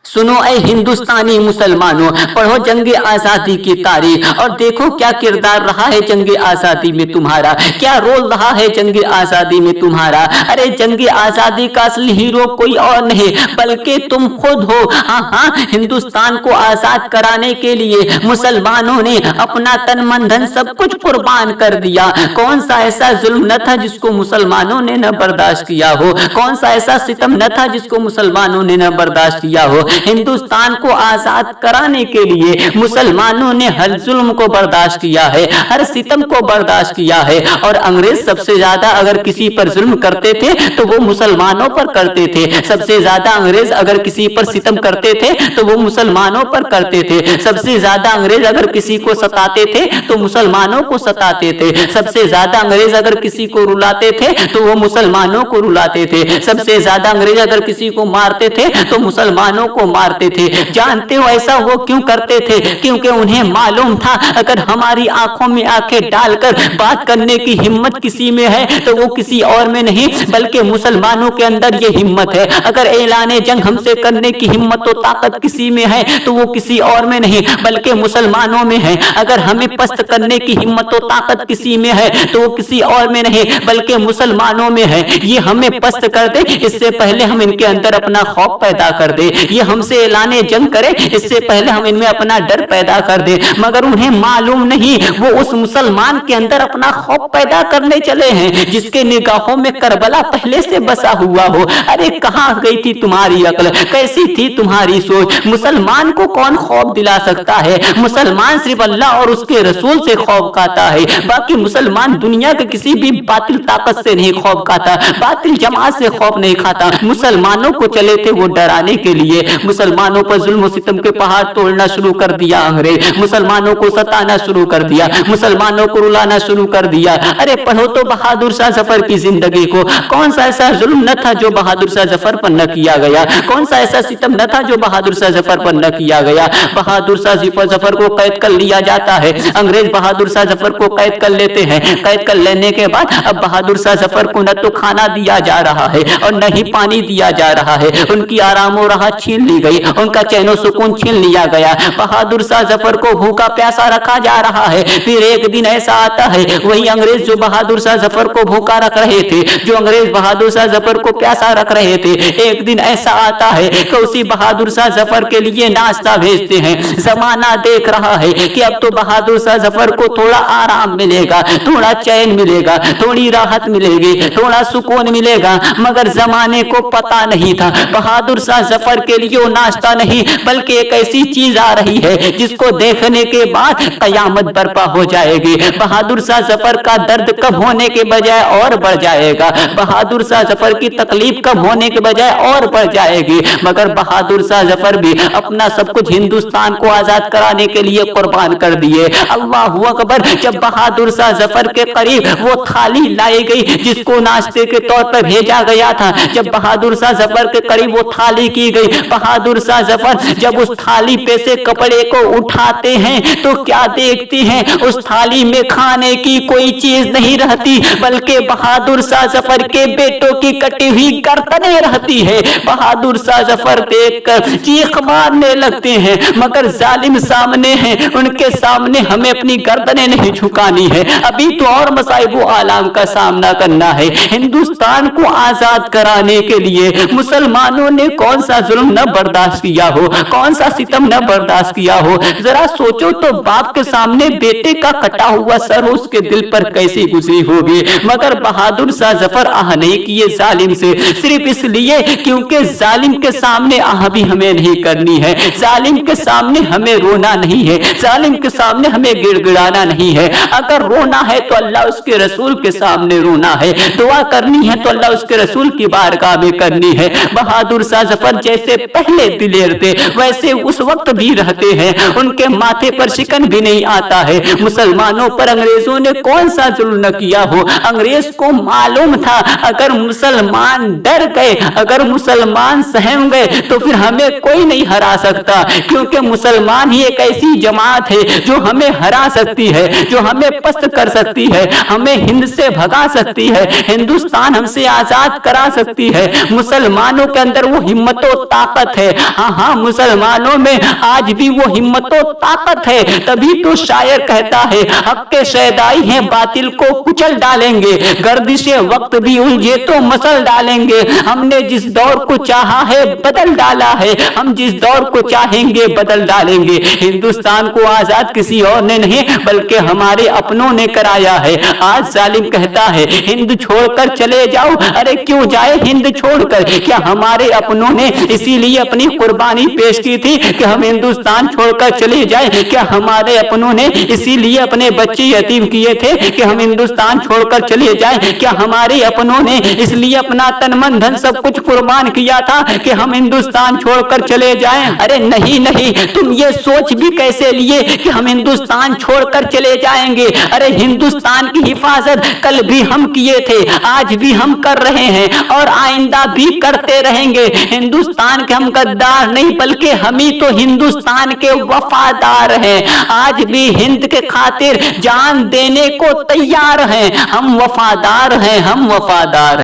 सुनो ऐ हिंदुस्तानी मुसलमानों, पढ़ो जंग आजादी की तारीख और देखो क्या किरदार रहा है जंग आजादी में तुम्हारा, क्या रोल रहा है जंग आजादी में तुम्हारा। अरे जंग आजादी का असली हीरो कोई और नहीं बल्कि तुम खुद हो। हाँ हाँ, हिंदुस्तान को आजाद कराने के लिए मुसलमानों ने अपना तन मन धन सब कुछ कुर्बान कर दिया। कौन सा ऐसा जुल्म न था जिसको मुसलमानों ने न बर्दाश्त किया हो, कौन सा ऐसा सितम न था जिसको मुसलमानों ने न बर्दाश्त किया हो। हिंदुस्तान को आजाद कराने के लिए मुसलमानों ने हर जुल्म को बर्दाश्त किया है, हर सितम को बर्दाश्त किया है। और अंग्रेज सबसे ज्यादा अगर किसी पर जुल्म करते थे तो वो मुसलमानों पर करते थे। सबसे ज्यादा अंग्रेज अगर किसी पर सितम करते थे तो वो मुसलमानों पर करते थे। सबसे ज्यादा अंग्रेज अगर किसी को सताते थे तो मुसलमानों को सताते थे। सबसे ज्यादा अंग्रेज अगर किसी को रुलाते थे तो वो मुसलमानों को रुलाते थे। सबसे ज्यादा अंग्रेज अगर किसी को मारते थे तो मुसलमानों को मारते थे। जानते हो ऐसा वो क्यों करते थे? क्योंकि उन्हें मालूम था अगर हमारी आंखों में आंखें डालकर बात करने की हिम्मत किसी में है तो वो किसी और में नहीं बल्कि मुसलमानों के अंदर ये हिम्मत है। अगर ऐलाने जंग हमसे करने की हिम्मत और ताकत किसी में है तो वो किसी और में नहीं बल्कि मुसलमानों में है। अगर हमें पस्त करने की हिम्मत और ताकत किसी में है तो वो किसी और में नहीं बल्कि मुसलमानों में है। ये हमें पस्त कर दे इससे पहले हम इनके अंदर अपना खौफ पैदा कर दे, ये हमसे ऐलाने जंग करे इससे पहले हम इनमें अपना डर पैदा कर दे। मगर उन्हें मालूम नहीं वो उस मुसलमान के अंदर अपना खौफ पैदा करने चले हैं जिसके निगाहों में करबला पहले से बसा हुआ हो। अरे कहां गई थी तुम्हारी अक्ल, कैसी थी तुम्हारी सोच? मुसलमान को कौन खौफ दिला सकता है? मुसलमान सिर्फ अल्लाह और उसके रसूल से खौफ खाता है। बाकी मुसलमान दुनिया के किसी भी बातिल ताकत से नहीं खौफ खाता, बातिल जमात से खौफ नहीं खाता। मुसलमानों को चले थे वो डराने के लिए। मुसलमानों पर जुल्म सितम के पहाड़ तोड़ना शुरू कर दिया अंग्रेज, मुसलमानों को सताना शुरू कर दिया, मुसलमानों को रुलाना शुरू कर दिया। अरे पढ़ो तो बहादुर शाह जफर की जिंदगी को, कौन सा ऐसा जुल्म न था जो बहादुर शाह जफर पर न किया गया, कौन सा ऐसा सितम न था जो बहादुर शाह जफर पर न किया गया। बहादुर शाह जफर को कैद कर लिया जाता है, अंग्रेज बहादुर शाह जफर को कैद कर लेते हैं। कैद कर लेने के बाद अब बहादुर शाह जफर को न तो खाना दिया जा रहा है और न ही पानी दिया जा रहा है। उनकी आराम और राहत छीन ली गई, उनका चैन सुकून छीन लिया गया। बहादुर शाह जफर को भूखा प्यासा रखा जा रहा है। फिर एक दिन ऐसा आता है वही अंग्रेज जो बहादुर शाह जफर को भूखा रख रहे थे, जो अंग्रेज बहादुर शाह जफर को प्यासा रख रहे थे, एक दिन ऐसा आता है कि उसी बहादुर शाह जफर के लिए नाश्ता भेजते हैं। जमाना देख रहा है कि अब तो बहादुर शाह जफर को थोड़ा आराम मिलेगा, थोड़ा चैन मिलेगा, थोड़ी राहत मिलेगी, थोड़ा सुकून मिलेगा। मगर जमाने को पता नहीं था बहादुर शाह जफर के लिए नाश्ता नहीं बल्कि एक ऐसी चीज आ रही है जिसको देखने के बाद कयामत बर्पा हो जाएगी। बहादुर शाह जफर का दर्द कम होने के बजाय और बढ़ जाएगा, बहादुर शाह जफर की तकलीफ कम होने के बजाय और बढ़ जाएगी। मगर बहादुर शाह जफर भी अपना सब कुछ हिंदुस्तान को आजाद कराने के लिए कुर्बान कर दिए। अल्लाहू अकबर। जब बहादुर शाह जफर के करीब वो थाली लाई गई जिसको नाश्ते के तौर पर भेजा गया था, जब बहादुर शाह जफर के करीब वो थाली की गई, बहादुर शाह जफर जब उस थाली पे से कपड़े को उठाते हैं तो क्या देखते हैं? उस थाली में खाने की कोई चीज नहीं रहती बल्कि बहादुर शाह जफर के बेटों की कटी हुई गर्दनें रहती है। बहादुर शाह जफर देखकर चीख मारने लगते हैं मगर जालिम सामने हैं, उनके सामने हमें अपनी गर्दनें नहीं झुकानी है। अभी तो और मसाइब आलाम का सामना करना है। हिंदुस्तान को आजाद कराने के लिए मुसलमानों ने कौन सा जुल्म न बर्दाश्त किया हो, कौन सा सितम न बर्दाश्त किया हो। जरा सोचो तो बाप के सामने बेटे का कटा हुआ सर उसके दिल पर कैसी गुजरी होगी। मगर बहादुर शाह जफर आह नहीं किए जालिम से, सिर्फ इसलिए क्योंकि जालिम के सामने आह भी हमें नहीं करनी है, जालिम के सामने हमें रोना नहीं है, जालिम के सामने हमें गिड़गिड़ाना नहीं है। अगर रोना है तो अल्लाह उसके रसूल के सामने रोना है, दुआ करनी है तो अल्लाह उसके रसूल की बारगाह में करनी है। बहादुर शाह जफर जैसे पहले दिलेर थे वैसे उस वक्त भी रहते हैं, उनके माथे पर शिकन भी नहीं आता है। मुसलमानों पर अंग्रेजों ने कौन सा जुल्म न किया हो। अंग्रेज को मालूम था अगर मुसलमान डर गए, अगर मुसलमान सहम गए तो फिर हमें कोई नहीं हरा सकता, क्योंकि मुसलमान ही एक ऐसी जमात है जो हमें हरा सकती है, जो हमें पस्त कर सकती है, हमें हिंद से भगा सकती है, हिंदुस्तान हमसे आजाद करा सकती है। मुसलमानों के अंदर वो हिम्मत और ताकत है। हाँ हाँ, मुसलमानों में आज भी वो हिम्मत और ताकत है। तभी तो शायर कहता है, हक के शैदाई हैं बातिल को कुचल डालेंगे, गर्दिशे वक्त भी उलझे तो मसल डालेंगे। हमने जिस दौर को चाहा है बदल डाला है, हम जिस दौर को चाहेंगे बदल डालेंगे। हिंदुस्तान को आजाद किसी और ने नहीं बल्कि हमारे अपनों ने कराया है। आज जालिम कहता है हिंद छोड़कर चले जाओ, अरे क्यों जाए हिंद छोड़कर? क्या हमारे अपनों ने इसीलिए अपनी कुर्बानी पेश की थी कि हम हिंदुस्तान छोड़कर चले जाए? क्या हमारे अपनों ने इसीलिए अपने बच्चे यतीम किए थे कि हम हिंदुस्तान छोड़कर चले जाए? क्या हमारे अपनों ने इसलिए अपना तन मन धन सब कुछ कुर्बान किया था कि हम हिंदुस्तान छोड़कर चले जाएं? अरे नहीं नहीं, तुम ये सोच भी कैसे लिए कि हम हिंदुस्तान छोड़कर चले जाएंगे? अरे हिंदुस्तान की हिफाजत कल भी हम किए थे, आज भी हम कर रहे हैं और आइंदा भी करते रहेंगे। हिंदुस्तान के हम गद्दार नहीं बल्कि हम ही तो हिंदुस्तान के वफादार हैं। आज भी हिंद के खातिर जान देने को तैयार हैं। हम वफादार हैं, हम वफादार हैं।